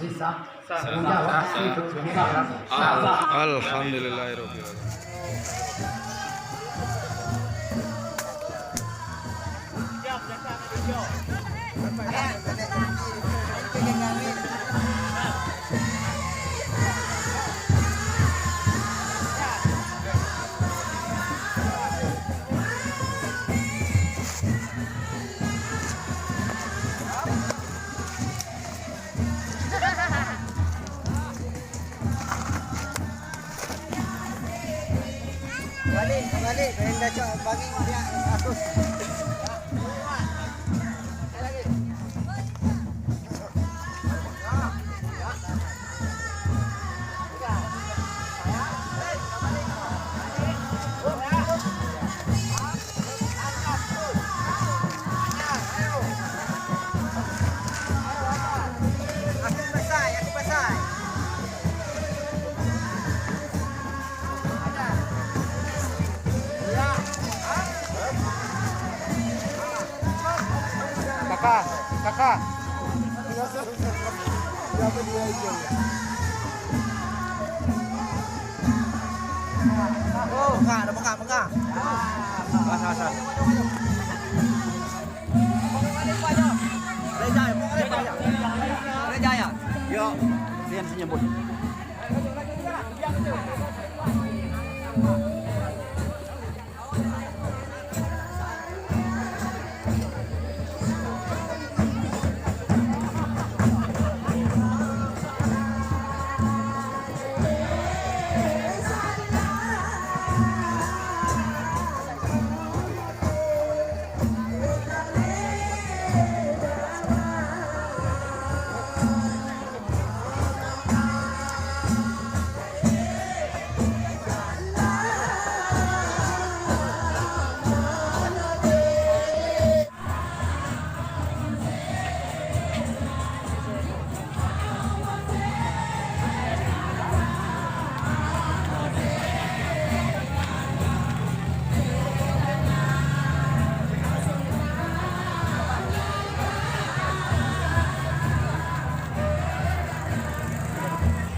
Alhamdulillahirabbil alamin. Balik, pengen baca bagi dia 100. Aku pasai. Kakak. Berapa dia itu? Oh, ada Mekah. Asal. Rejaya. Yo, diam senyembut.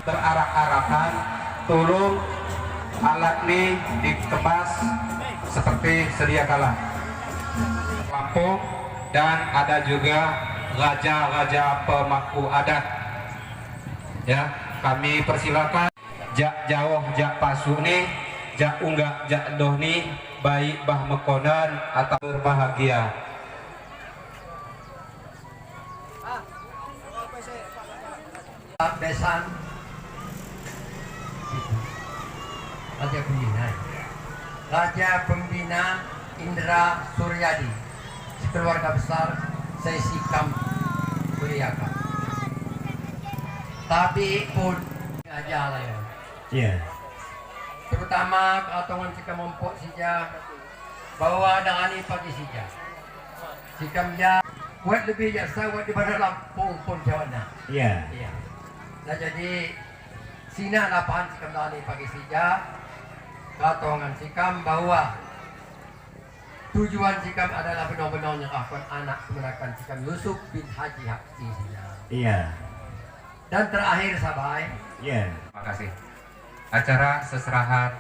Terarak-arakan, tolong alat ini dikemas seperti sedia kala. Lampung dan ada juga raja-raja pemangku adat. Ya, kami persilakan jak jauh jak pasu nih, jak unggah jak doh nih, baik bah mekonan atau berbahagia. Besan Raja Pembina Indra Suryadi, keluarga besar Sesikam Kuliaka. Tapi pun aja lah ya. Iya. Terutama keatongan sikam mempok sija bahwa dangani pagi sija. Sikam ya buat lebih jasa buat di pada Lampung pun jawana. Iya. Iya. Nah jadi sina lapangan sikam dangani pagi sija. Katongan sikam bahwa tujuan sikam adalah benar-benar menyerahkan anak kemenakan sikam Yusuf bin Haji Haksi. Iya. Dan terakhir sabai. Iya. Terima kasih. Acara seserahan